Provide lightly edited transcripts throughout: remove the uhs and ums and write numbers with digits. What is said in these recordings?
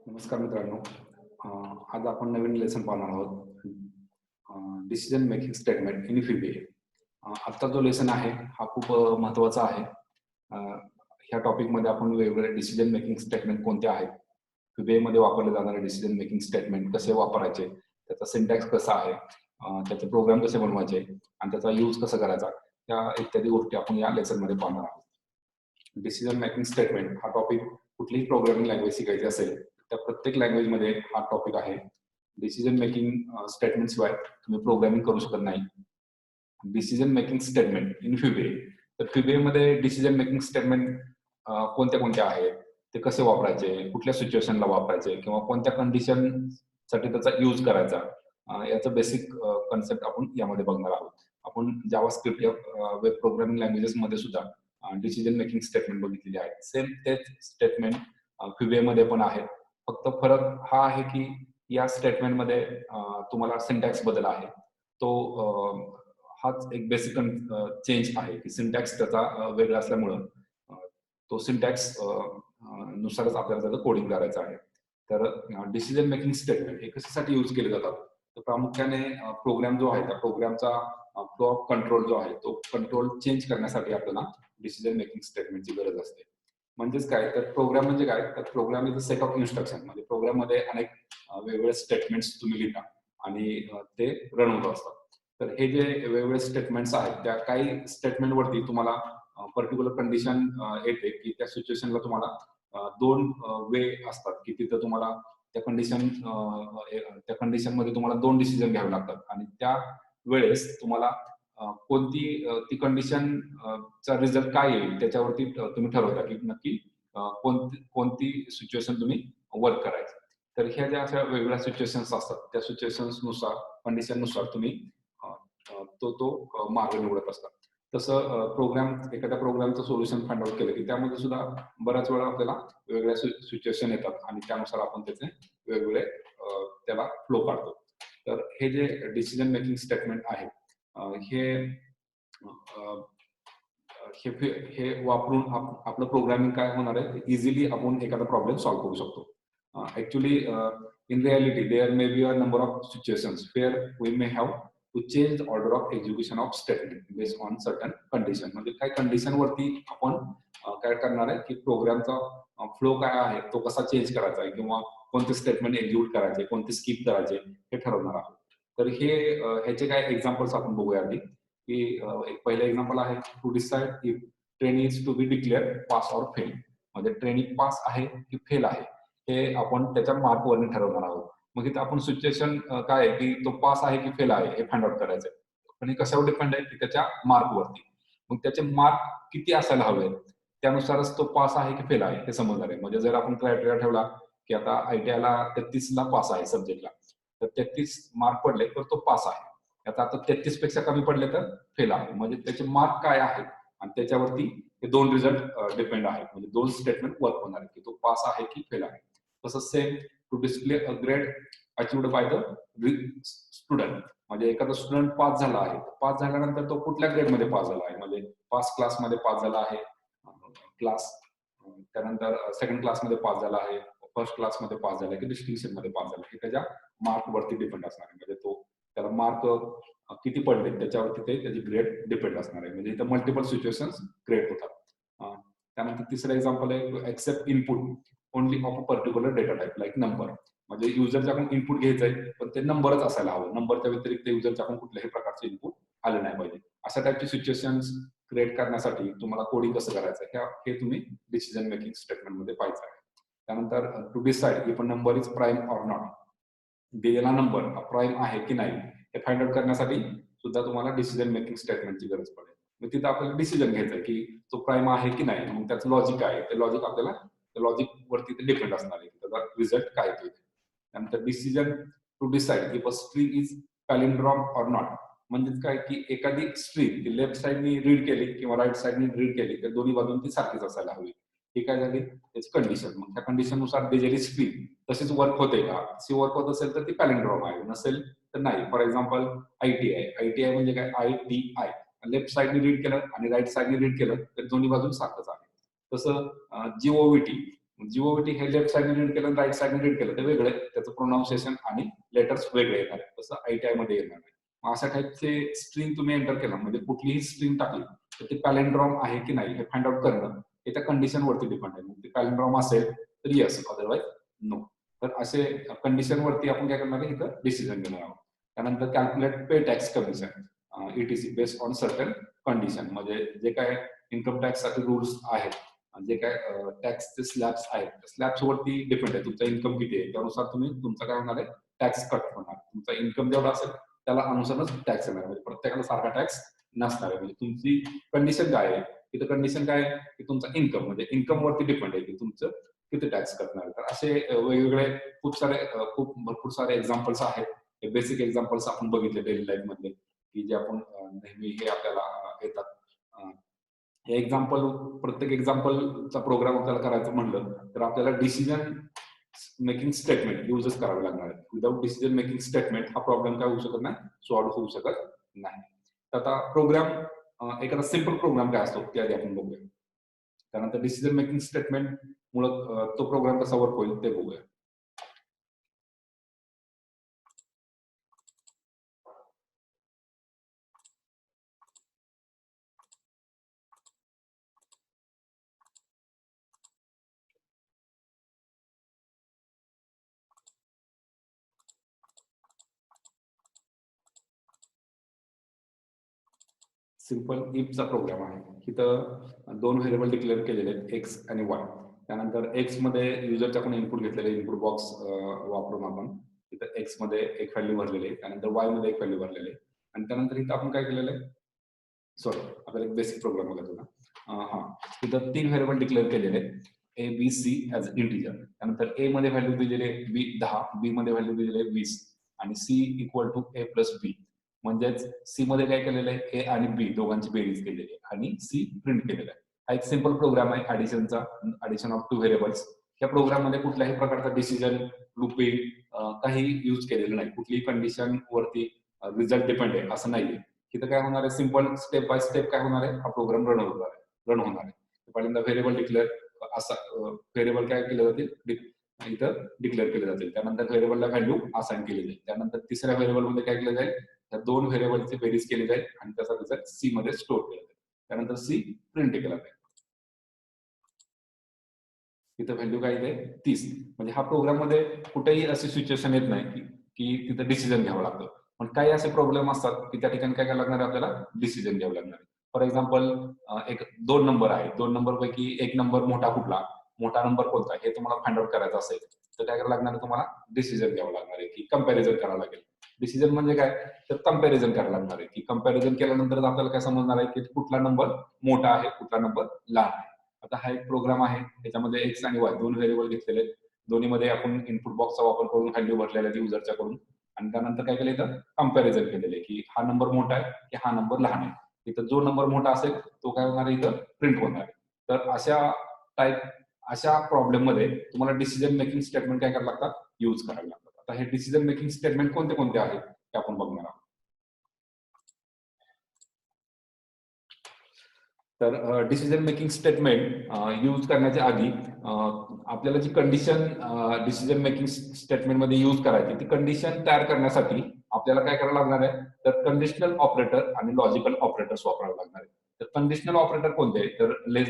नमस्कार मित्रांनो. आज आपण नवीन लेसन पाहणार आहोत. Decision making statement in FIBA. आजचा जो लेसन आहे हा खूप महत्त्वाचा आहे. ह्या टॉपिकमध्ये आपण वेगवेगळे डिसिजन मेकिंग स्टेटमेंट कोणते आहेत, FIBA मध्ये वापरले जाणारे डिसिजन मेकिंग स्टेटमेंट कसे वापरायचे, त्याचा सिंटॅक्स कसा आहे, त्याचे प्रोग्राम कसे बनवायचे आणि त्याचा यूज कसा करायचा, या इत्यादी गोष्टी आपण या लेसनमध्ये पाहणार आहोत. डिसिजन मेकिंग स्टेटमेंट हा टॉपिक कुठलीही प्रोग्रामिंग लँग्वेज शिकायची असेल त्या प्रत्येक लँग्वेजमध्ये हा टॉपिक आहे. डिसिजन मेकिंग स्टेटमेंट शिवाय तुम्ही प्रोग्रामिंग करू शकत नाही. Decision making statement in FIBA. तर FIBA मध्ये डिसिजन मेकिंग स्टेटमेंट कोणत्या कोणत्या आहेत, ते कसे वापरायचे, कुठल्या सिच्युएशनला वापरायचे किंवा कोणत्या कंडिशन साठी त्याचा यूज करायचा, याचं बेसिक कन्सेप्ट आपण यामध्ये बघणार आहोत. आपण जावास्क्रिप्ट या वेब प्रोग्रामिंग लँग्वेजेस मध्ये सुद्धा डिसिजन मेकिंग स्टेटमेंट बघितलेली आहेत. सेम तेच स्टेटमेंट FIBA मध्ये पण आहेत. फक्त फरक हा आहे की या स्टेटमेंटमध्ये तुम्हाला सिंटॅक्स बदल आहे. तो हाच एक बेसिक चेंज आहे की सिंटॅक्स त्याचा वेगळा असल्यामुळं तो सिंटॅक्स नुसारच आपल्याला त्याचं कोडिंग करायचं आहे. तर डिसिजन मेकिंग स्टेटमेंट हे कशासाठी यूज केले जातात, तर प्रामुख्याने प्रोग्राम जो आहे त्या प्रोग्रामचा फ्लो ऑफ कंट्रोल जो आहे तो कंट्रोल चेंज करण्यासाठी आपल्याला डिसिजन मेकिंग स्टेटमेंटची गरज असते. म्हणजेच काय, तर प्रोग्राम म्हणजे काय, तर program is a set of instruction. म्हणजे प्रोग्राममध्ये अनेक वेगवेगळे स्टेटमेंट्स तुम्ही लिहिता आणि ते रन होत असतात. तर हे जे वेगवेगळे स्टेटमेंट्स आहेत त्या काही स्टेटमेंट वरती तुम्हाला पर्टिक्युलर कंडिशन येते की त्या सिच्युएशनला तुम्हाला दोन वे असतात की तिथं तुम्हाला त्या कंडिशन मध्ये तुम्हाला दोन डिसिजन घ्यावे लागतात आणि त्या वेळेस तुम्हाला कोणती ती कंडिशन चा रिझल्ट काय येईल त्याच्यावरती तुम्ही ठरवता की नक्की कोणती सिच्युएशन तुम्ही वर्क करायचं. तर ह्या ज्या अशा वेगवेगळ्या सिच्युएशन्स असतात त्या सिच्युएशन्स नुसार कंडिशन नुसार तुम्ही तो मार्ग निवडत असतात. तसं एखाद्या प्रोग्रामचं सोल्युशन फाइंड आउट केलं की त्यामध्ये सुद्धा बऱ्याच वेळा आपल्याला वेगवेगळ्या सिच्युएशन येतात आणि त्यानुसार आपण त्याचे वेगवेगळे त्याला फ्लो काढतो. तर हे जे डिसिजन मेकिंग स्टेटमेंट आहे हे हे वापरून आपलं प्रोग्रामिंग काय होणार आहे, इझिली आपण एखादा प्रॉब्लेम सॉल्व्ह करू शकतो. Actually in reality there may be a number of situations where we may have to change the order of execution of statement based on certain condition. म्हणजे काही कंडिशन वरती आपण काय करणार आहे की प्रोग्रामचा फ्लो काय आहे तो कसा चेंज करायचा आहे किंवा कोणते स्टेटमेंट एक्झिक्यूट करायचे, कोणते स्किप करायचे हे ठरवणार आहोत. तर ह्याचे काय एक्झाम्पल्स आपण बघूया आधी की एक पहिलं एक्झाम्पल आहे to decide if train is to be declare pass or fail. म्हणजे ट्रेनिंग पास आहे की फेल आहे हे आपण त्याच्या मार्कवरने ठरवणार आहोत. मग इथं आपण सिच्युएशन काय आहे की तो पास आहे की फेल आहे हे फाइंड आउट करायचं. पण हे कशावर डिपेंड आहे की त्याच्या मार्कवरती. मग त्याचे मार्क किती असायला हवे त्यानुसारच तो पास आहे की फेल आहे हे समजणार आहे. म्हणजे जर आपण क्रायटेरिया ठेवला की आता ITIला 33ला पास आहे सब्जेक्टला, तर 33 मार्क पडले तर तो पास आहे. आता 33 पेक्षा कमी पडले तर फेल आहे. म्हणजे त्याचे मार्क काय आहेत आणि त्याच्यावरती हे दोन रिझल्ट डिपेंड आहेत. म्हणजे दोन स्टेटमेंट वर्क होणार आहे की तो पास आहे की फेल आहे. तसंच same to display a grade achieved by the student. म्हणजे एखादा स्टुडंट पास झाला आहे, पास झाल्यानंतर तो कुठल्या ग्रेडमध्ये पास झाला आहे, म्हणजे पास क्लासमध्ये पास झाला आहे, क्लास त्यानंतर सेकंड क्लासमध्ये पास झाला आहे, फर्स्ट क्लासमध्ये पास झाला की डिस्टिंक्शन मध्ये पास झाला, हे त्याच्या मार्क वरती डिपेंड असणार आहे. म्हणजे तो त्याला मार्क किती पडले त्याच्यावरती त्याची ग्रेड डिपेंड असणार आहे. म्हणजे इथं मल्टिपल सिच्युएशन्स क्रिएट होतात. त्यानंतर तिसरं एक्झाम्पल आहे accept input only of a particular data type like number. म्हणजे युजरच्या आपण इनपुट घ्यायचंय पण ते नंबरच असायला हवं. नंबरच्या व्यतिरिक्त युजरच्या आपण कुठल्याही प्रकारचे इनपुट आले नाही पाहिजे. अशा टाईपची सिच्युएशन्स क्रिएट करण्यासाठी तुम्हाला कोडिंग कसं करायचं हे तुम्ही डिसिजन मेकिंग स्टेटमेंट मध्ये पाहायचं आहे. त्यानंतर to decide if a number is prime or not. दिलेला नंबर हा प्राईम आहे की नाही हे फाइंड आउट करण्यासाठी सुद्धा तुम्हाला डिसिजन मेकिंग स्टेटमेंटची गरज पडेल. मग तिथं आपल्याला डिसिजन घ्यायचा आहे की तो प्राईम आहे की नाही. मग त्याचं लॉजिक काय आहे, ते लॉजिक आपल्याला लॉजिक वरती ते डिपेंड असणार आहे त्याचा रिझल्ट काय येतो. त्यानंतर decision to decide if a string is palindrome or not. म्हणजेच काय की एखादी स्ट्रिंग लेफ्ट साइडनी रीड केली किंवा राईट साइडनी रीड केली तर दोन्ही बाजून ती सारखीच असायला हवी. ही काय झाली त्याची कंडिशन. मग त्या कंडिशननुसार दिलेली स्ट्रिंग तशीच वर्क होते का, ती वर्क होत असेल तर ती पॅलिंड्रॉम आहे, नसेल तर नाही. फॉर एक्झाम्पल ITI म्हणजे काय ITI लेफ्ट साइडनी रीड केलं आणि राईट साइडनी रीड केलं तर दोन्ही बाजून सारखंच आहे. तसं GOVT जीओटी हे लेफ्ट साइडने रीड केलं राईट साइडने रीड केलं तर वेगळे त्याचं प्रोनाउन्सिएशन आणि लेटर्स वेगळे येणार आहे. तसं ITI मध्ये येणार नाही. अशा टाईपचे स्ट्रिंग तुम्ही एंटर केला म्हणजे कुठलीही स्ट्रिंग टाकली तर ते पॅलेंड्रॉम आहे की नाही हे फाइंड आउट करणं हे त्या कंडिशन वरती डिपेंड आहे. ते पॅलेंड्रॉम असेल तर येस, अदरवाईज नो. तर असे कंडिशन वरती आपण काय करणार आहे, इथं डिसिजन घेणार आहोत. त्यानंतर calculate pay tax commission ETC based on certain condition, म्हणजे जे काय इन्कम टॅक्स साठी रूल्स आहेत, जे काय टॅक्सचे स्लॅब्स आहेत स्लॅब्स वरती डिपेंड आहे तुमचा इन्कम किती आहे त्यानुसार तुम्ही तुमचा काय होणार आहे टॅक्स कट होणार. तुमचा इन्कम जेवढा असेल त्याला अनुसारच टॅक्स येणार, म्हणजे प्रत्येकाला सारखा टॅक्स नसणार आहे. म्हणजे तुमची कंडिशन काय आहे, तिथं कंडिशन काय आहे की तुमचा इन्कम म्हणजे इन्कम वरती डिपेंड आहे की तुमचं किती टॅक्स करणार. तर असे वेगवेगळे खूप भरपूर सारे एक्झाम्पल्स आहेत. बेसिक एक्झाम्पल्स आपण बघितले डेली लाईफ मधले की जे आपण नेहमी हे आपल्याला येतात. हे एक्झाम्पल प्रत्येक एक्झाम्पलचा प्रोग्राम आपल्याला करायचं म्हणलं तर आपल्याला डिसिजन मेकिंग स्टेटमेंट युजच करावे लागणार आहे. विदाउट डिसिजन मेकिंग स्टेटमेंट हा प्रॉब्लेम काय होऊ शकत नाही, सॉल्व्ह होऊ शकत नाही. तर आता प्रोग्राम एखादा सिम्पल प्रोग्राम काय असतो ते आधी आपण बघूया. त्यानंतर डिसिजन मेकिंग स्टेटमेंट मुळे तो प्रोग्राम कसा वर्क होईल ते बघूया. सिंपल इफचा प्रोग्राम आहे. इथं दोन व्हेरिएबल डिक्लेअर केलेले आहेत एक्स आणि वाय. त्यानंतर एक्स मध्ये युजरचे आपण इनपुट घेतलेले इनपुट बॉक्स वापरून आपण इथं एक्स मध्ये एक व्हॅल्यू भरलेली आहे, त्यानंतर वाय मध्ये एक व्हॅल्यू भरलेली आहे आणि त्यानंतर इथं आपण काय केलेलं आहे, सॉरी आपल्याला एक बेसिक प्रोग्राम बघायचा होता. हा इथं 3 व्हेरिएबल डिक्लेअर केलेले आहेत A B C as integer. त्यानंतर ए मध्ये व्हॅल्यू दिलेली आहे 10, बी मध्ये व्हॅल्यू दिलेली आहे 20 आणि C equal to A plus B. म्हणजेच सी मध्ये काय केलेलं आहे ए आणि बी दोघांची बेरीज केलेली आहे आणि सी प्रिंट केलेला आहे. हा एक सिंपल प्रोग्राम आहे ऍडिशनचा, ऍडिशन ऑफ 2 व्हेरिएबल्स. या प्रोग्राम मध्ये कुठल्याही प्रकारचा डिसिजन लुपिंग काही यूज केलेलं नाही. कुठलीही कंडिशन वरती रिझल्ट डिपेंड आहे असं नाहीये. तिथं काय होणार आहे, सिंपल स्टेप बाय स्टेप काय होणार आहे, हा प्रोग्राम रन होणार आहे. पहिल्यांदा व्हेरिएबल डिक्लेअर असा व्हेरिएबल काय केले जातील इथं डिक्लेअर केले जातील. त्यानंतर व्हेरिएबलला व्हॅल्यू असाइन केली जाईल. त्यानंतर तिसऱ्या व्हेरिएबल मध्ये काय केलं जाईल, त्या 2 व्हेरिएबलची बेरीज केली जाईल आणि त्याचा रिझल्ट सी मध्ये स्टोअर केला जाईल. त्यानंतर सी प्रिंट केला जाईल. तिथं व्हॅल्यू काय आहे 30. म्हणजे हा प्रोग्राम मध्ये कुठेही अशी सिच्युएशन येत नाही की तिथं डिसिजन घ्यावं लागतं. पण काही असे प्रॉब्लेम असतात की त्या ठिकाणी काय करायला लागणार आपल्याला डिसिजन घ्यावं लागणार. फॉर एक्झाम्पल एक 2 नंबर आहे, 2 नंबर पैकी एक नंबर मोठा कुठला, मोठा नंबर कोणता हे तुम्हाला फाइंड आउट करायचं असेल तर काय करायला लागणार, तुम्हाला डिसिजन घ्यावं लागणार आहे की कंपॅरिझन करावं लागेल. डिसिजन म्हणजे काय तर कंपॅरिझन करायला लागणार आहे की कंपॅरिझन केल्यानंतर आपल्याला काय समजणार आहे की कुठला नंबर मोठा आहे कुठला नंबर लहान आहे. आता हा एक प्रोग्राम आहे त्याच्यामध्ये एक्स आणि वाय 2 व्हेरिएबल घेतलेले आहेत. दोन्हीमध्ये आपण इनपुट बॉक्सचा वापर करून व्हॅल्यू भरलेल्या आहेत युजरच्या कडून आणि त्यानंतर काय केलं इथं कंपॅरिझन केलेलं आहे की हा नंबर मोठा आहे की हा नंबर लहान आहे. इथं जो नंबर मोठा असेल तो काय होणार आहे इथं प्रिंट होणार आहे. तर अशा प्रॉब्लेम मध्ये तुम्हाला डिसिजन मेकिंग स्टेटमेंट काय करायला लागतात, यूज करायला लागतात. आता हे डिसिजन मेकिंग स्टेटमेंट कोणते कोणते आहेत ते आपण बघणार आहोत. तर डिसिजन मेकिंग स्टेटमेंट यूज करण्याच्या आधी आपल्याला जी कंडिशन डिसिजन मेकिंग स्टेटमेंट मध्ये यूज करायची ती कंडिशन तयार करण्यासाठी आपल्याला काय करायला लागणार आहे, तर कंडिशनल ऑपरेटर आणि लॉजिकल ऑपरेटर्स वापरावे लागणार आहे. तर कंडिशनल ऑपरेटर कोणते, तर less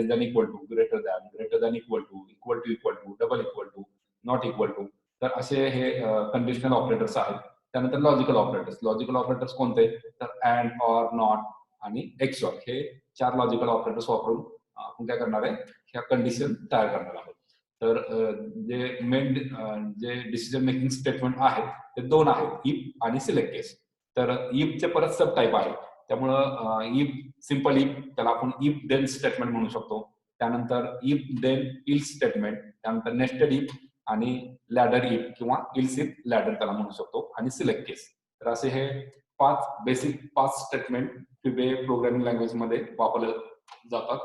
than equal to, greater than equal to, double equal to, not equal to. तर असे हे कंडिशनल ऑपरेटर्स आहेत. त्यानंतर लॉजिकल ऑपरेटर्स कोणते, तर अँड, ऑर, नॉट आणि एक्सऑर हे 4 लॉजिकल ऑपरेटर्स वापरून आपण काय करणार आहे, ह्या कंडिशन तयार करणार आहोत. तर जे डिसिजन मेकिंग स्टेटमेंट आहेत ते 2 आहेत, इफ आणि सिलेक्ट केस. तर इफचे परत सब टाईप आहे. त्यामुळं इफ सिंपल इफ त्याला आपण इफ देन स्टेटमेंट म्हणू शकतो. त्यानंतर इफ देन इल्स स्टेटमेंट, त्यानंतर नेस्टेड इफ आणि लॅडर इफ किंवा इल्स इफ लॅडर त्याला म्हणू शकतो आणि सिलेक्ट केस. तर असे हे 5 स्टेटमेंट क्यूबे प्रोग्रामिंग लँग्वेज मध्ये वापरले जातात.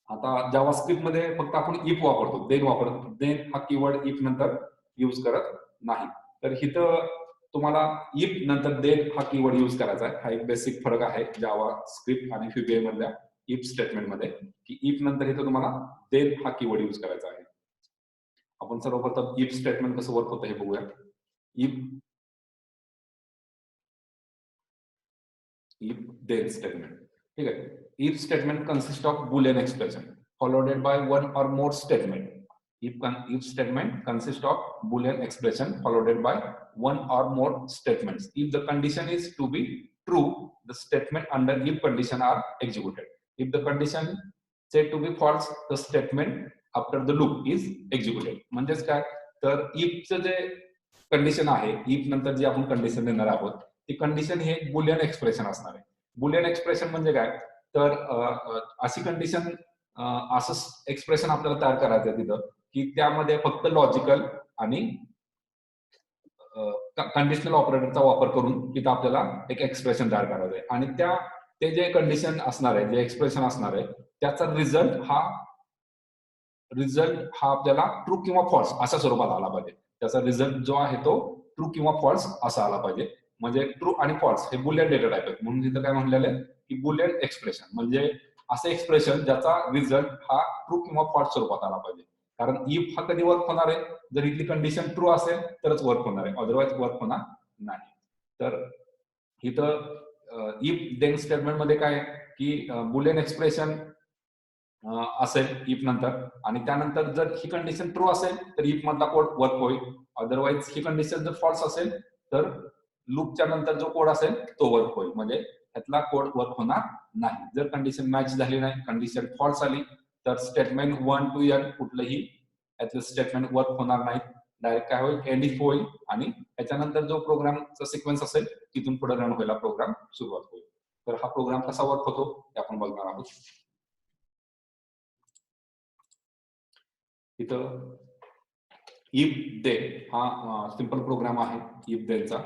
आता जावास्क्रिप्ट मध्ये फक्त आपण इफ वापरतो, देन वापरतो. देन हा कीवर्ड इफ नंतर यूज करत नाही. तर इथं तुम्हाला इफ नंतर देन हा कीवर्ड यूज करायचा आहे. हा एक बेसिक फरक आहे जावा स्क्रिप्ट आणि क्यूबे मधल्या इफ स्टेटमेंट मध्ये, की इफ नंतर इथं तुम्हाला देन हा कीवर्ड यूज करायचा आहे. आपण सर्वप्रथम इफ स्टेटमेंट कसं वर्क होतं हे बघूया. If then statement. ठीक आहे. If statement consists of Boolean expression followed by one or more statement. If statement consists of Boolean expression followed by one or more statements. If the condition is to be true, the statement under if condition are executed. If the condition said to be false, the statement after the loop is executed. म्हणजेच काय, तर ifचं जे condition आहे, if नंतर जी आपण condition देणार आहोत, ती कंडिशन हे बुलियन एक्सप्रेशन असणार आहे. बुलियन एक्सप्रेशन म्हणजे काय, तर अशी कंडिशन, असं एक्सप्रेशन आपल्याला तयार करायचं आहे तिथं की त्यामध्ये फक्त लॉजिकल आणि कंडिशनल ऑपरेटरचा वापर करून तिथं आपल्याला एक एक्सप्रेशन तयार करायचं आहे. आणि ते जे कंडिशन असणार आहे, जे एक्सप्रेशन असणार आहे, त्याचा रिझल्ट हा आपल्याला ट्रू किंवा फॉल्स अशा स्वरूपात आला पाहिजे. त्याचा रिझल्ट जो आहे तो ट्रू किंवा फॉल्स असा आला पाहिजे. म्हणजे ट्रू आणि फॉल्स हे बुलियन डेटा टाइप आहेत. म्हणून तिथं काय म्हणलेलं आहे की बुलियन एक्सप्रेशन म्हणजे असं एक्सप्रेशन ज्याचा रिझल्ट हा ट्रू किंवा फॉल्स स्वरूपात आला पाहिजे. कारण इफ हा कधी वर्क होणार आहे, जर इथली कंडिशन ट्रू असेल तरच वर्क होणार आहे, अदरवाईज वर्क होणार नाही. तर इथं इफ देन स्टेटमेंट मध्ये काय की बुलियन एक्सप्रेशन असेल इफ नंतर, आणि त्यानंतर जर ही कंडिशन ट्रू असेल तर इफ मधला कोड वर्क होईल. अदरवाईज ही कंडिशन जर फॉल्स असेल तर लूपच्या नंतर जो कोड असेल तो वर्क होईल. म्हणजे त्यातला कोड वर्क होणार नाही. जर कंडिशन मॅच झाली नाही, कंडिशन फॉल्स आली, तर स्टेटमेंट 1 to n कुठलंही यातलं स्टेटमेंट वर्क होणार नाही. डायरेक्ट काय होईल, एंड इफ होईल आणि त्याच्यानंतर जो प्रोग्रामचा सिक्वेन्स असेल तिथून पुढे रन व्हायला प्रोग्राम सुरुवात होईल. तर हा प्रोग्राम कसा वर्क होतो ते आपण बघणार आहोत. इथं इफ दे हा सिंपल प्रोग्राम आहे इफ देचा.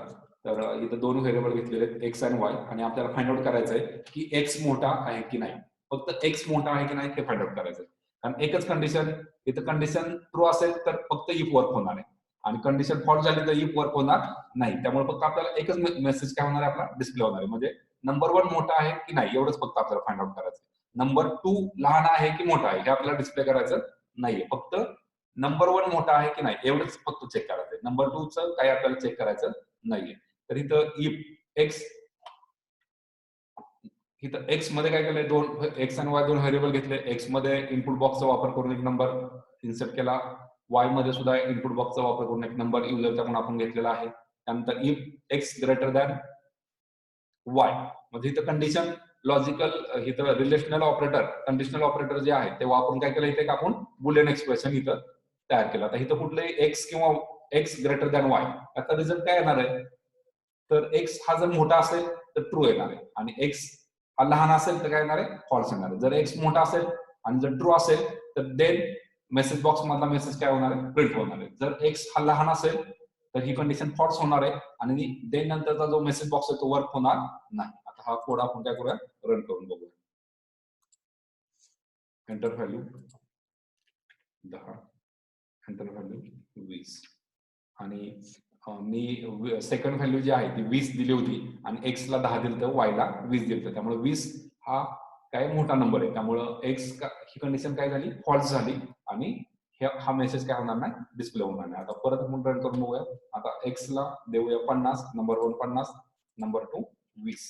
तर इथं दोन व्हेरिएबल घेतलेले आहेत, एक्स आणि वाय, आणि आपल्याला फाइंड आउट करायचं आहे की एक्स मोठा आहे की नाही. फक्त एक्स मोठा आहे की नाही हे फाइंड आउट करायचं आहे. कारण एकच कंडिशन, इथं कंडिशन ट्रू असेल तर फक्त इफ वर्क होणार आहे, आणि कंडिशन फॉल्स झाली तर इफ वर्क होणार नाही. त्यामुळे फक्त आपल्याला एकच मेसेज काय होणार आहे, आपला डिस्प्ले होणार आहे. म्हणजे नंबर 1 मोठा आहे की नाही एवढंच फक्त आपल्याला फाइंड आउट करायचं आहे. नंबर 2 लहान आहे की मोठा आहे हे आपल्याला डिस्प्ले करायचं नाहीये. फक्त नंबर 1 मोठा आहे की नाही एवढंच फक्त चेक करायचंय. नंबर 2 चं काही आपल्याला चेक करायचं नाहीये. तर इथं इफ एक्स, इथं एक्स मध्ये काय केलंय, दोन एक्स आणि वाय दोन व्हेरिएबल घेतले. एक्स मध्ये इनपुट बॉक्सचा वापर करून एक नंबर इन्सर्ट केला, वाय मध्ये सुद्धा इनपुट बॉक्सचा वापर करून एक नंबर युजरचा पण आपण घेतलेला आहे. त्यानंतर if X greater than Y, म्हणजे इथं कंडिशन लॉजिकल, इथं रिलेशनल ऑपरेटर, कंडिशनल ऑपरेटर जे आहे ते वापरून काय केलं, इथे आपण बुलियन एक्सप्रेशन इथं तयार केलं. आता इथं कुठलंही एक्स किंवा एक्स ग्रेटर दॅन वाय, आता रिझल्ट काय येणार आहे, तर एक्स हा जर मोठा असेल तर ट्रू येणार आहे, आणि एक्स हा लहान असेल तर काय येणार आहे, फॉल्स येणार आहे. जर एक्स मोठा असेल आणि जर ट्रू असेल तर देन मेसेज बॉक्स मधला मेसेज काय होणार आहे, प्रिंट होणार आहे. जर एक्स हा लहान असेल तर ही कंडिशन फॉल्स होणार आहे, आणि देन नंतरचा जो मेसेज बॉक्स आहे तो वर्क होणार नाही. आता हा कोड आपण काय करूया, रन करून बघूया. एंटर व्हॅल्यू 10, एंटर व्हॅल्यू 20, आणि मी सेकंड व्हॅल्यू जी आहे ती 20 दिली होती, आणि एक्स ला 10 दिलं तर वाय ला 20 दिलं. त्यामुळे 20 हा काय मोठा नंबर आहे, त्यामुळं एक्स ही कंडिशन काय झाली, फॉल्स झाली, आणि हा मेसेज काय होणार नाही, डिस्प्ले होणार नाही. आता परत आपण रन करून बघूया. आता एक्स ला देऊया 50, नंबर 1 50, नंबर 2 20,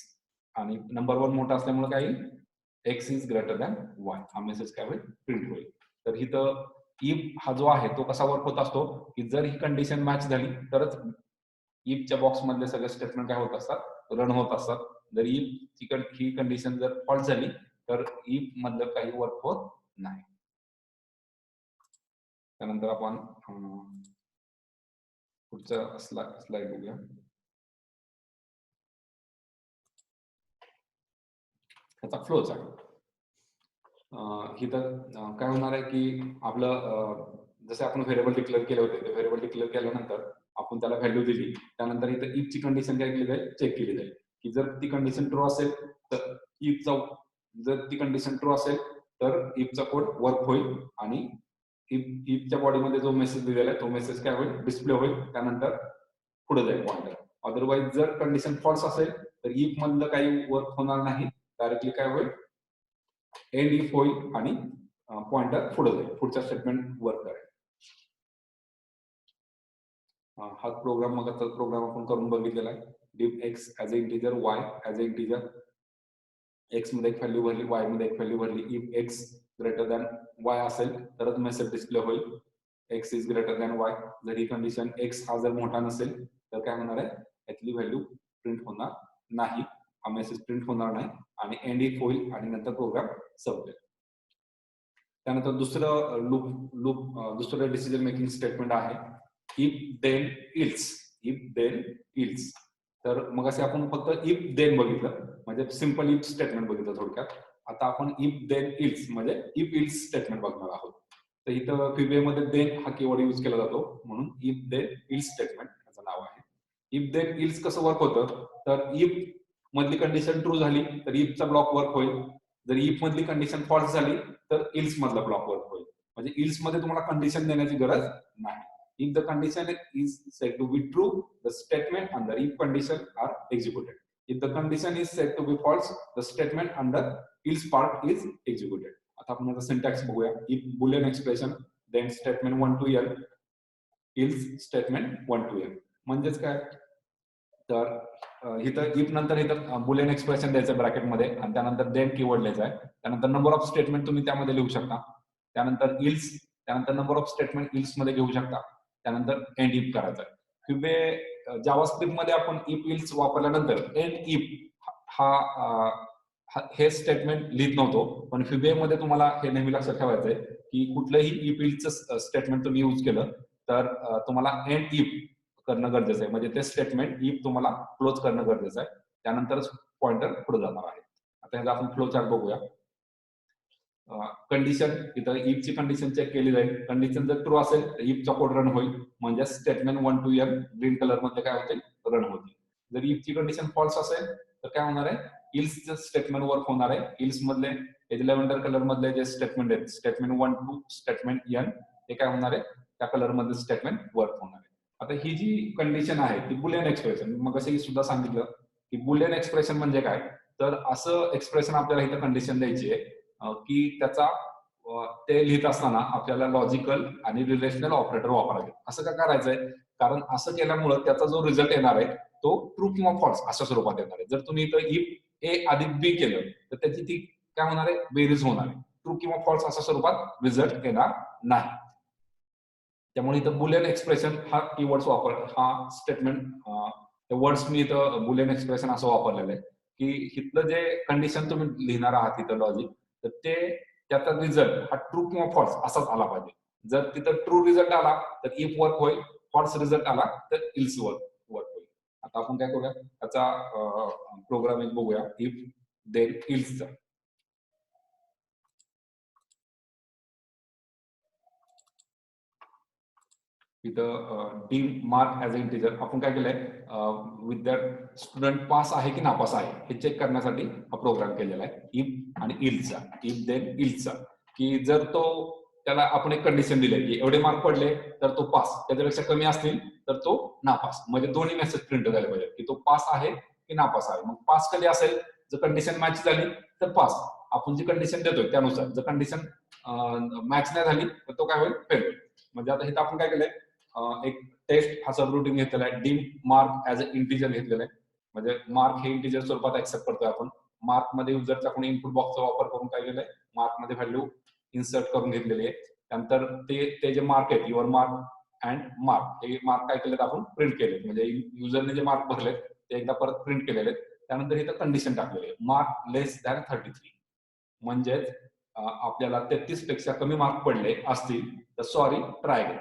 आणि नंबर 1 मोठा असल्यामुळे काय येईल, x is greater than Y, हा मेसेज काय होईल, प्रिंट होईल. तर इथं इफ हा जो आहे तो कसा वर्क होत असतो की जर ही कंडिशन मॅच झाली तरच इफच्या बॉक्स मधले सगळे स्टेटमेंट काय होत असतात, रन होत असतात. जर इफ ही कंडिशन जर फॉल्स झाली तर इफ मधलं काही वर्क होत नाही. त्यानंतर आपण पुढच्या स्लाइड बघूया. त्याचा फ्लो चार्ट. इथं काय होणार आहे की आपलं जसे आपण व्हेरिएबल डिक्लेअर केले होते, ते व्हेरिएबल डिक्लेअर केल्यानंतर आपण त्याला व्हॅल्यू दिली, त्यानंतर इथं इफ ची कंडिशन काय केली जाईल, चेक केली जाईल की जर ती कंडिशन ट्रू असेल तर इफचा, जर ती कंडिशन ट्रू असेल तर इफचा कोड वर्क होईल, आणि इफच्या बॉडीमध्ये जो मेसेज दिलेला आहे तो मेसेज काय होईल, डिस्प्ले होईल, त्यानंतर पुढे जाईल पॉइंटर. अदरवाईज जर कंडिशन फॉल्स असेल तर इफ मधलं काही वर्क होणार नाही, डायरेक्टली काय होईल, एंड इफ होईल, आणि पॉइंटर पुढे जाईल, पुढच्या स्टेटमेंट वर्क करेल. हा प्रोग्राम मग प्रोग्राम आपण करून बघितलेला आहे. Def X as a integer, Y as a integer. X मध्ये एक व्हॅल्यू भरली, वाय मध्ये एक व्हॅल्यू भरली. If X greater than Y असेल तरच मेसेज डिस्प्ले होईल. X is greater than Y. जर ही कंडिशन एक्स हा जर मोठा नसेल तर काय होणार आहे, यातली व्हॅल्यू प्रिंट होणार नाही, हा मेसेज प्रिंट होणार नाही आणि एंड इफ होईल आणि नंतर प्रोग्राम संपेल. त्यानंतर दुसरं डिसिजन मेकिंग स्टेटमेंट आहे if then else. If then else. तर मग असे आपण फक्त इफ देन बघितलं, म्हणजे सिंपल इफ स्टेटमेंट बघितलं थोडक्यात. आता आपण इफ देन इल्स म्हणजे इफ इल्स स्टेटमेंट बघणार आहोत. तर इथं फिबे मध्ये देन हा कीवर्ड यूज केला जातो, म्हणून इफ देन इल्स स्टेटमेंट याचं नाव आहे. इफ देन इल्स कसं वर्क होतं, तर इफ मधली कंडिशन ट्रू झाली तर इफचा ब्लॉक वर्क होईल. जर इफ मधली कंडिशन फॉल्स झाली तर इल्स मधला ब्लॉक वर्क होईल. म्हणजे इल्स मध्ये तुम्हाला कंडिशन देण्याची गरज नाही. If the condition is said to be true, the statement under if condition are executed. If the condition is said to be false, the statement under else part is executed. आता आपण आता syntax बघूया. If boolean expression, then statement 1 to n, else statement 1 to n. म्हणजेच काय, तर इथं if नंतर इथं बुलियन एक्सप्रेशन द्यायचं ब्रॅकेटमध्ये आणि त्यानंतर देन कीवर्ड द्यायचा आहे. त्यानंतर नंबर ऑफ स्टेटमेंट तुम्ही त्यामध्ये लिहू शकता. त्यानंतर इल्स, त्यानंतर नंबर ऑफ स्टेटमेंट इल्स मध्ये घेऊ शकता. त्यानंतर एंड इफ करायचा आहे. क्यूबे जावास्क्रिप्ट मध्ये आपण इफ इल्स वापरल्यानंतर एंड इफ हे स्टेटमेंट लिहित नव्हतो, पण फ्युबे मध्ये तुम्हाला हे नेहमी लक्षात ठेवायचंय की कुठलंही इफ इल्सचं स्टेटमेंट तुम्ही यूज केलं तर तुम्हाला एंड इफ करणं गरजेचं आहे. म्हणजे ते स्टेटमेंट इफ तुम्हाला क्लोज करणं गरजेचं आहे, त्यानंतरच पॉइंटर पुढे जाणार आहे. आता ह्याचा आपण फ्लो चार्ट बघूया. कंडिशन, इथं इफची कंडिशन चेक केली जाईल. कंडिशन जर ट्रू असेल तर इफचा कोड रन होईल, म्हणजे statement 1 to n green colour मध्ये काय होतील, रन होतील. जर इफची कंडिशन फॉल्स असेल तर काय होणार आहे, इल्सचं स्टेटमेंट वर्क होणार आहे. इल्स मधले हे लेव्हेंडर कलर मधले जे स्टेटमेंट आहेत, स्टेटमेंट 1 to स्टेटमेंट n, हे काय होणार आहे, त्या कलर मध्ये स्टेटमेंट वर्क होणार आहे. आता ही जी कंडिशन आहे ती बुलियन एक्सप्रेशन, मग असे सुद्धा सांगितलं की बुलियन एक्सप्रेशन म्हणजे काय, तर असं एक्सप्रेशन आपल्याला इथं कंडिशन द्यायची आहे की त्याचा ते लिहित असताना आपल्याला लॉजिकल आणि रिलेशनल ऑपरेटर वापरायचे. असं का करायचंय, कारण असं केल्यामुळं त्याचा जो रिझल्ट येणार आहे तो ट्रू किंवा फॉल्स अशा स्वरूपात येणार आहे. जर तुम्ही इथं इफ ए अधिक बी केलं तर त्याची ती काय होणार आहे, बेरीज होणार आहे. ट्रू किंवा फॉल्स अशा स्वरूपात रिझल्ट येणार नाही. त्यामुळे इथं बुलियन एक्सप्रेशन हा कीवर्ड्स वापर, हा स्टेटमेंट, वर्ड्स मी इथं बुलियन एक्सप्रेशन असं वापरलेलं आहे की इथलं जे कंडिशन तुम्ही लिहिणार आहात इथं लॉजिक, तर ते त्याचा रिझल्ट हा ट्रू किंवा फॉल्स असाच आला पाहिजे. जर तिथं ट्रू रिझल्ट आला तर इफ वर्क होईल, फॉल्स रिझल्ट आला तर इल्स वर्क होईल. आता आपण काय करूया, त्याचा प्रोग्रामिंग बघूया इफ देन इल्सचा. इथं D mark as a integer आपण काय केलंय, स्टुडंट पास आहे की नापास आहे हे चेक करण्यासाठी हा प्रोग्राम केलेला आहे इफ आणि इल्सचा, इफ देन इल्सचा. की जर तो त्याला आपण एक कंडिशन दिली की एवढे मार्क पडले तर तो पास, त्याच्यापेक्षा कमी असतील तर तो नापास. म्हणजे दोन्ही मेसेज प्रिंट झाले पाहिजे की तो पास आहे की नापास आहे. मग पास कधी असेल, जर कंडिशन मॅच झाली तर पास, आपण जी कंडिशन देतोय त्यानुसार. जर कंडिशन मॅच नाही झाली तर तो काय होईल, फेल होईल. म्हणजे आता इथं आपण काय केलंय, एक टेस्ट हा सब रुटीन घेतलेला आहे. D mark as a integer घेतलेला आहे, म्हणजे मार्क हे इंटिजर स्वरूपात ऍक्सेप्ट करतोय आपण. मार्क मध्ये युजरचा कोणी इनपुट बॉक्सचा वापर करून काय केलंय, मार्क मध्ये व्हॅल्यू इन्सर्ट करून घेतलेली आहे. त्यानंतर ते जे मार्क आहेत, युअर मार्क अँड मार्क, हे मार्क काय केलेत आपण, प्रिंट केलेत. म्हणजे युजरने जे मार्क भरलेत ते एकदा परत प्रिंट केलेले आहेत. त्यानंतर इथं कंडिशन टाकलेली आहे मार्क लेस दॅन 33, म्हणजेच आपल्याला 33 पेक्षा कमी मार्क पडले असतील तर सॉरी ट्राय अगेन.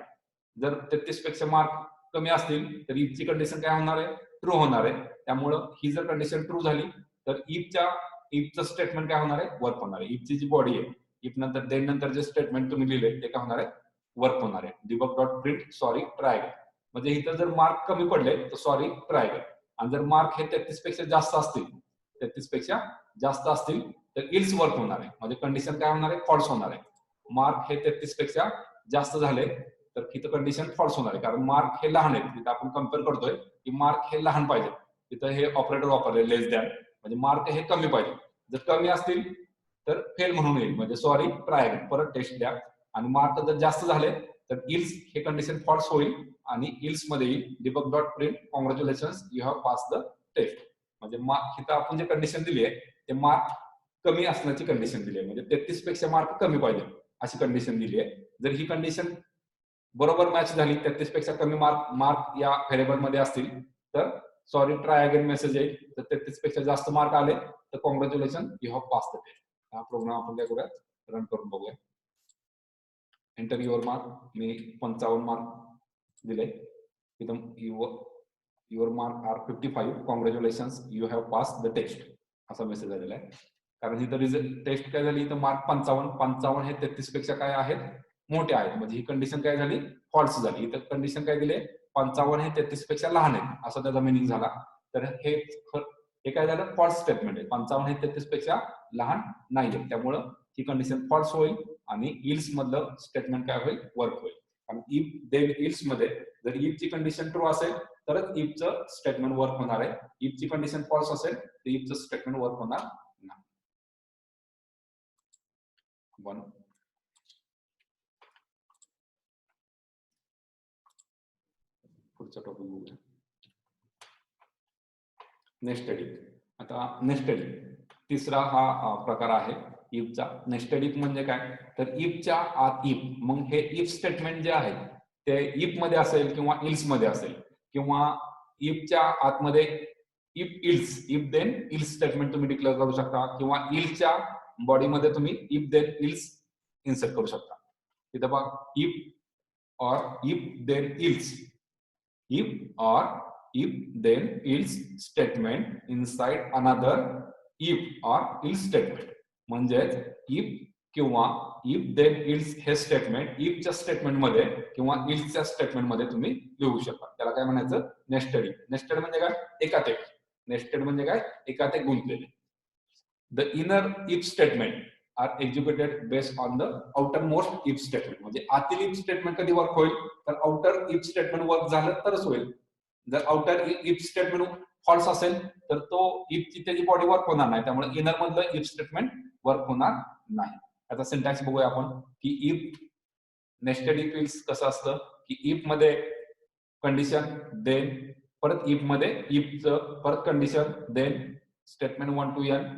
जर 33 पेक्षा मार्क कमी असतील तर इफची कंडिशन काय होणार आहे, ट्रू होणार आहे. त्यामुळं ही जर कंडिशन ट्रू झाली तर इफचं स्टेटमेंट काय होणार आहे, वर्क होणार आहे. इफची जी बॉडी आहे, इफ नंतर देन नंतर जे स्टेटमेंट तुम्ही लिहिले ते काय होणार आहे, वर्क होणार आहे. Debug dot print sorry try again. म्हणजे इथं जर मार्क कमी पडले तर सॉरी ट्राय अगेन, आणि जर मार्क हे 33 पेक्षा जास्त असतील, 33 पेक्षा जास्त असतील तर इल्स वर्क होणार आहे. म्हणजे कंडिशन काय होणार आहे, फॉल्स होणार आहे. मार्क हे 33 पेक्षा जास्त झाले तर तिथं कंडिशन फॉल्स होणार आहे, कारण मार्क हे लहान आहेत. तिथं आपण कम्पेअर करतोय की मार्क हे लहान पाहिजे, तिथं हे ऑपरेटर वापरले लेस दॅन, म्हणजे मार्क हे कमी पाहिजे. जर कमी असतील तर फेल म्हणून येईल, म्हणजे सॉरी ट्राय अगेन, परत टेस्ट द्या. आणि मार्क जर जास्त झाले तर इल्स हे कंडिशन फॉल्स होईल आणि इल्स मध्ये येईल debug dot print congratulations you have pass the test. म्हणजे इथं आपण जे कंडिशन दिली आहे ते मार्क कमी असण्याची कंडिशन दिली आहे, म्हणजे 33 पेक्षा मार्क कमी पाहिजे अशी कंडिशन दिली आहे. जर ही कंडिशन बरोबर मॅच झाली, 33 पेक्षा कमी मार्क या व्हेरिएबल मध्ये असतील तर सॉरी ट्राय अगेन मेसेज येईल. तर 33 पेक्षा जास्त मार्क आले तर congratulation you have pass the test. हा प्रोग्राम आपण काय करूया, रन करून बघूया. Enter your mark. मी 55 मार्क दिले. इथं your mark are 55. Congratulations you have pass the test असा मेसेज आलेला आहे. कारण इथं रिझल्ट टेस्ट काय झाली, इथं मार्क 55 हे 33 पेक्षा काय आहेत, मोठे आहेत. म्हणजे ही कंडिशन काय झाली, फॉल्स झाली. इथं कंडिशन काय दिले, 55 हे 33 पेक्षा लहान आहेत असा त्याचा मिनिंग झाला. तर हे काय झालं, फॉल्स स्टेटमेंट आहे. 55 हे 33 पेक्षा लहान नाहीये, त्यामुळं ही कंडिशन फॉल्स होईल आणि इल्स मधलं स्टेटमेंट काय होईल, वर्क होईल. कारण इफ देन इल्स मध्ये जर इफ ची कंडिशन ट्रू असेल तरच इफचं स्टेटमेंट वर्क होणार आहे. इफ ची कंडिशन फॉल्स असेल तर इफचं स्टेटमेंट वर्क होणार नाही. पुढचा टॉपिक बघूया, नेस्टेड इफ. आता नेस्टेड इफ तिसरा हा प्रकार आहे इफचा. नेस्टेड इफ म्हणजे काय, तर इफच्या आत इफ. मग हे इफ स्टेटमेंट जे आहे ते इफ मध्ये असेल किंवा इल्स मध्ये असेल, किंवा इफच्या आतमध्ये if else, if then else statement तुम्ही डिक्लेअर करू शकता, किंवा इल्सच्या बॉडीमध्ये तुम्ही इफ देन इल्स इन्सर्ट करू शकता. इथं बघा, इफ और इफ देन इल्स, इफ और if then else statement inside another if or else statement. म्हणजे if किंवा if then else हे स्टेटमेंट if च्या स्टेटमेंट मध्ये किंवा else च्या स्टेटमेंट मध्ये तुम्ही लिहू शकता. त्याला काय म्हणायचं, नेस्टेड इफ. नेस्टेड म्हणजे काय, एकात एक. नेस्टेड म्हणजे काय, एकात एक गुंतलेले. The inner if statement are executed based on the outermost if statement. म्हणजे आतील इफ स्टेटमेंट कधी वर्क होईल, तर आउटर इफ स्टेटमेंट वर्क झालं तरच होईल. जर आउटर इफ स्टेटमेंट फॉल्स असेल तर तो इफची त्याची बॉडी वर्क होणार नाही, त्यामुळे इनर मधलं इफ स्टेटमेंट वर्क होणार नाही. आता सिंटॅक्स बघूया आपण की इफ नेस्टेड इफ इल्स कसं असतं, की इफ मध्ये कंडिशन देन परत इफ मध्ये इफचं परत condition then statement 1 to n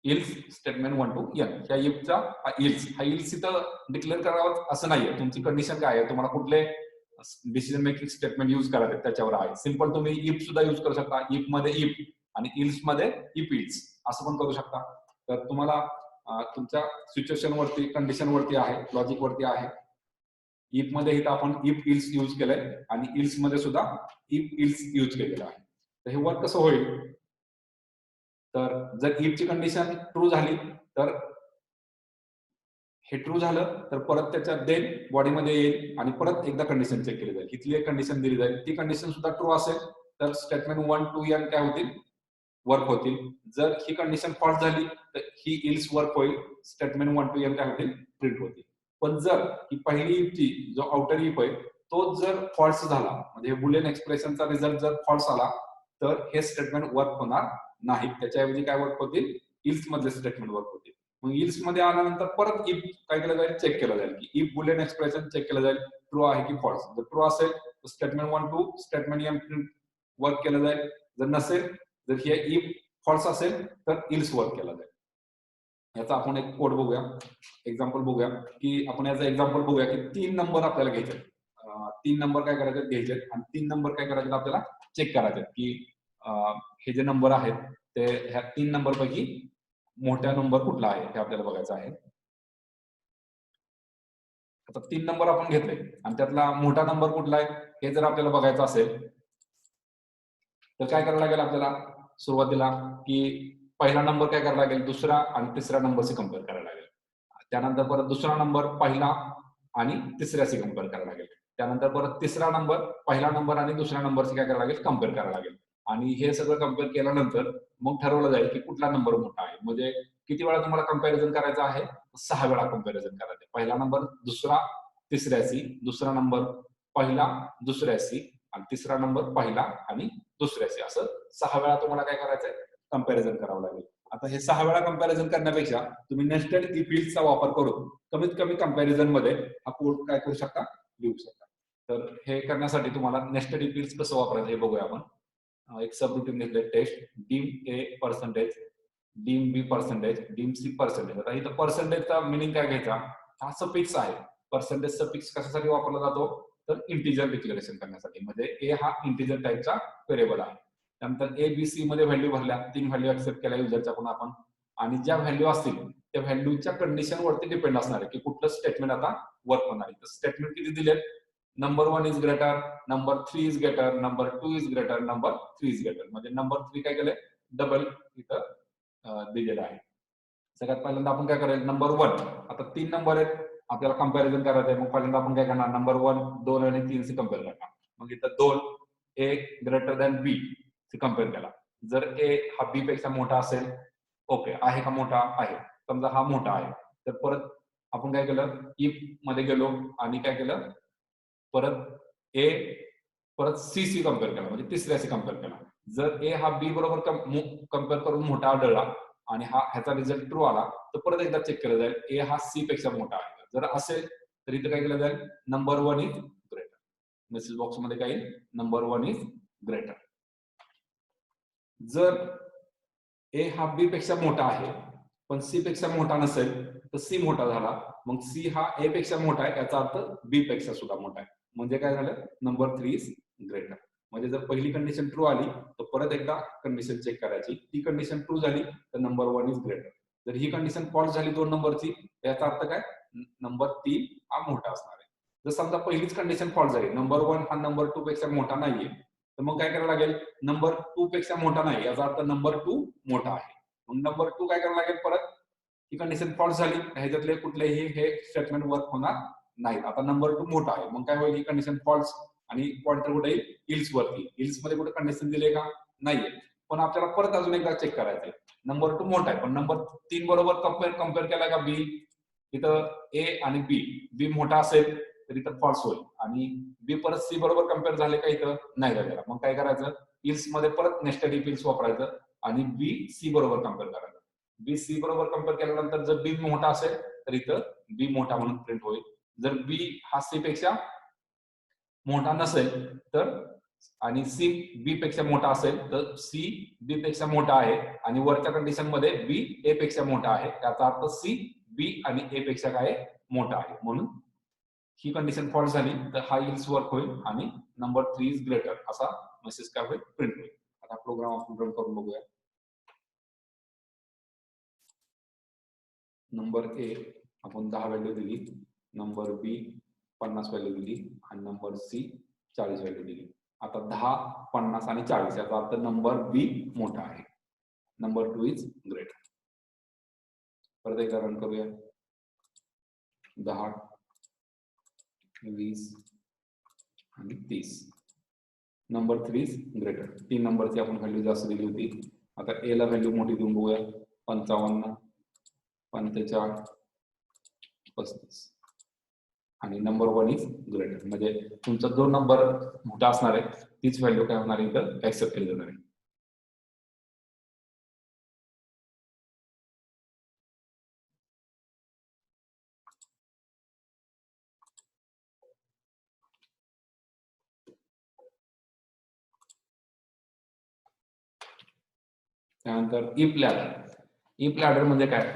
else statement 1 to n. ह्या इफचा हा इल्स इथं डिक्लेअर करावं असं नाहीये. तुमची कंडिशन काय आहे, तुम्हाला कुठले डिसिजन मेकिंग स्टेटमेंट यूज करायचे त्याच्यावर आहे. सिंपल तुम्ही इफ सुद्धा यूज करू शकता, इफ मध्ये इफ आणि इल्स मध्ये इफ इल्स असं पण करू शकता. तर तुम्हाला तुमच्या सिच्युएशन वरती, कंडिशन वरती आहे, लॉजिक वरती आहे. इफ मध्ये इथं आपण इफ इल्स यूज केलंय आणि इल्स मध्ये सुद्धा इफ इल्स यूज केलेलं आहे. तर हे वर्क कसं होईल, तर जर इफ ची कंडिशन ट्रू झाली तर हे ट्रू झालं तर परत त्याच्या देन बॉडीमध्ये येईल आणि परत एकदा कंडिशन चेक केली जाईल. इथली एक कंडिशन दिली जाईल, ती कंडिशन सुद्धा ट्रू असेल तर स्टेटमेंट 1 to n काय होतील, वर्क होतील. जर ही कंडिशन फॉल्स झाली तर ही इल्स वर्क होईल, स्टेटमेंट 1 to n काय होतील, प्रिंट होतील. पण जर ही पहिली इफची जो आउटर इफ आहे तो जर फॉल्स झाला, म्हणजे बुलियन एक्सप्रेशनचा रिझल्ट जर फॉल्स आला तर हे स्टेटमेंट वर्क होणार नाही. त्याच्याऐवजी काय वर्क होतील, इल्स मधले स्टेटमेंट वर्क होतील. मग इल्स मध्ये आल्यानंतर परत इफ काय केलं जाईल, चेक केलं जाईल की इफ बुलियन एक्सप्रेशन चेक केलं जाईल, ट्रू आहे की फॉल्स. जर ट्रू असेल तर statement 1 to statement n print work केलं जाईल. जर नसेल, जर हे इफ फॉल्स असेल तर इल्स वर्क केला जाईल. याचा आपण एक कोड बघूया, एक्झाम्पल बघूया. की आपण याचा एक्झाम्पल बघूया की 3 नंबर आपल्याला घ्यायचे, 3 नंबर काय करायचे, घ्यायचे आणि 3 नंबर काय करायचे आपल्याला चेक करायचे की हे जे नंबर आहेत ते ह्या 3 नंबर पैकी मोठा नंबर कुठला आहे हे आपल्याला बघायचं आहे. आता 3 नंबर आपण घेतले आणि त्यातला मोठा नंबर कुठला आहे हे जर आपल्याला बघायचं असेल तर काय करायला लागेल आपल्याला, सुरुवातीला की पहिला नंबर काय करायला लागेल, दुसरा आणि तिसऱ्या नंबरशी कम्पेअर करायला लागेल. त्यानंतर परत दुसरा नंबर पहिला आणि तिसऱ्याशी कम्पेअर करायला लागेल. त्यानंतर परत तिसरा नंबर पहिला नंबर आणि दुसऱ्या नंबरशी काय करायला लागेल, कम्पेअर करायला लागेल. आणि हे सगळं कम्पेअर केल्यानंतर मग ठरवलं जाईल की कुठला नंबर मोठा आहे. म्हणजे किती वेळा तुम्हाला कम्पॅरिझन करायचं आहे, 6 वेळा कम्पॅरिझन करायचं. पहिला नंबर दुसरा तिसऱ्याशी, दुसरा नंबर पहिला दुसऱ्याशी आणि तिसरा नंबर पहिला आणि दुसऱ्याशी, असं 6 वेळा तुम्हाला काय करायचंय, कम्पॅरिझन करावं लागेल. आता हे 6 वेळा कम्पॅरिझन करण्यापेक्षा तुम्ही नेस्टेड इफ इल्सचा वापर करून कमीत कमी कम्पॅरिझन मध्ये हा कोड काय करू शकता, लिहू शकता. तर हे करण्यासाठी तुम्हाला नेस्टेड इफ एल्स कसं वापरायचं हे बघूया आपण. एक सब रुटीन घेतले टेस्ट डीम ए पर्सेंटेज, डीम बी पर्सेंटेज, डीम सी पर्सेंटेज. आता इथं पर्सेंटेजचा मिनिंग काय घ्यायचा, हा सफिक्स आहे. पर्सेंटेज सफिक्स कशासाठी वापरला जातो, तर इंटिजर डिक्लेरेशन करण्यासाठी. म्हणजे ए हा इंटिजर टाईपचा व्हेरिएबल आहे. त्यानंतर ए बी सी मध्ये व्हॅल्यू भरल्या, 3 व्हॅल्यू ऍक्सेप्ट केल्या युजरच्या पण आपण, आणि ज्या व्हॅल्यू असतील त्या व्हॅल्यूच्या कंडिशन वरती डिपेंड असणार आहे की कुठलं स्टेटमेंट आता वर्क होणार आहे. तर स्टेटमेंट किती दिलेत, number 1 is greater, number 3 is greater, number 2 is greater, number 3 is greater. म्हणजे नंबर 3 काय केलंय, डबल इथं दिलेलं आहे. सगळ्यात पहिल्यांदा आपण काय करायचं, नंबर 1, आता 3 नंबर आहेत आपल्याला कंपॅरिझन करायचं आहे. मग पहिल्यांदा आपण काय करणार, नंबर 1 2 आणि 3 से कम्पेअर करणार. मग इथं 2 ए ग्रेटर दॅन बी से कम्पेअर केला. जर ए हा बी पेक्षा मोठा असेल, ओके आहे का मोठा आहे, समजा हा मोठा आहे, तर परत आपण काय केलं, इफ मध्ये गेलो आणि काय केलं, परत ए परत सी सी कम्पेअर केला, म्हणजे तिसऱ्याशी कम्पेअर केला. जर ए हा बी बरोबर कम्पेअर करून मोठा आढळला आणि ह्याचा रिझल्ट ट्रू आला, तर परत एकदा चेक केलं जाईल ए हा सी पेक्षा मोठा आहे. जर असेल तर इथं काय केलं जाईल, number 1 is greater. Message box मध्ये काय येईल, नंबर 1 इज ग्रेटर. जर ए हा बी पेक्षा मोठा आहे पण सी पेक्षा मोठा नसेल तर सी मोठा झाला, मग सी हा ए पेक्षा मोठा आहे याचा अर्थ बी पेक्षा सुद्धा मोठा आहे. म्हणजे काय झालं, नंबर 3 इज ग्रेटर. म्हणजे जर पहिली कंडिशन ट्रू आली तर परत एकदा कंडिशन चेक करायची, ती कंडिशन ट्रू झाली तर नंबर 1 इज ग्रेटर. जर ही कंडिशन फॉल्स झाली 2 नंबरची, याचा अर्थ काय, नंबर 3 हा मोठा असणार आहे. जर समजा पहिलीच कंडिशन फॉल्स झाली, नंबर 1 हा नंबर 2 पेक्षा मोठा नाहीये, तर मग काय करायला लागेल, नंबर 2 पेक्षा मोठा नाही याचा अर्थ नंबर 2 मोठा आहे. मग नंबर 2 काय करायला लागेल, परत ही कंडिशन फॉल्स झाली, ह्याच्यातले कुठलेही हे स्टेटमेंट वर्क होणार नाही. आता नंबर 2 मोठा आहे, मग काय होईल, ही कंडिशन फॉल्स आणि पॉइंटर कुठे येईल, इल्स वरती. इल्स मध्ये कुठे कंडिशन दिले का, नाहीये. पण आपल्याला परत अजून एकदा चेक करायचंय, नंबर 2 मोठा आहे पण नंबर 3 बरोबर कम्पेअर केला का बी, इथं ए आणि बी मोठा असेल तर इथं फॉल्स होईल, आणि बी परत सी बरोबर कम्पेअर झाले का, इथं नाही झालेला. मग काय करायचं, इल्स मध्ये परत नेस्टेड इफ इल्स वापरायचं आणि बी सी बरोबर कम्पेअर करायचं. बी सी बरोबर कम्पेअर केल्यानंतर जर बी मोठा असेल तर इथं बी मोठा म्हणून प्रिंट होईल. जर बी हा सी पेक्षा मोठा नसेल तर, आणि सी बी पेक्षा मोठा असेल तर सी बी पेक्षा मोठा आहे, आणि वरच्या कंडिशन मध्ये बी ए पेक्षा मोठा आहे, याचा अर्थ सी बी आणि ए पेक्षा काय मोठा आहे. म्हणून ही कंडिशन फॉल्स झाली तर हा इल्स वर्क होईल आणि नंबर 3 इज ग्रेटर असा मेसेज काय होईल, प्रिंट होईल. आता प्रोग्राम आपण रन करून बघूया. नंबर ए आपण 10 व्हॅल्यू दिली, नंबर बी 50 व्हॅल्यू दिली आणि नंबर सी 40 व्हॅल्यू दिली. आता 10, 50 आणि 40 याचा अर्थ नंबर बी मोठा आहे, नंबर 2 इज ग्रेटर. परत एकदा रन करूया. 10, 20 आणि 30, नंबर 3 इज ग्रेटर. 3 नंबरची आपण व्हॅल्यू जास्त दिली होती. आता ए ला व्हॅल्यू मोठी देऊन बघूया. 55, 45, 35 आणि नंबर 1 इज ग्रेटर. म्हणजे तुमचा जो नंबर मोठा असणार आहे तीच व्हॅल्यू काय होणार आहे, इथं ऍक्सेप्ट केली जाणार आहे. त्यानंतर इफ लॅडर. इफ लॅडर म्हणजे काय,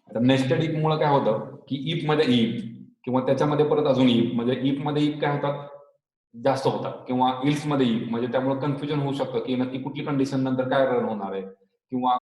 आता नेस्टेड इफ मुळे काय होतं की इफ मध्ये इफ किंवा त्याच्यामध्ये परत अजून इफ, म्हणजे इफ मध्ये इफ काय होतात, जास्त होतात, किंवा इल्स मध्ये इफ, म्हणजे त्यामुळे कन्फ्युजन होऊ शकतं की नक्की कुठली कंडिशन नंतर काय रन होणार आहे, किंवा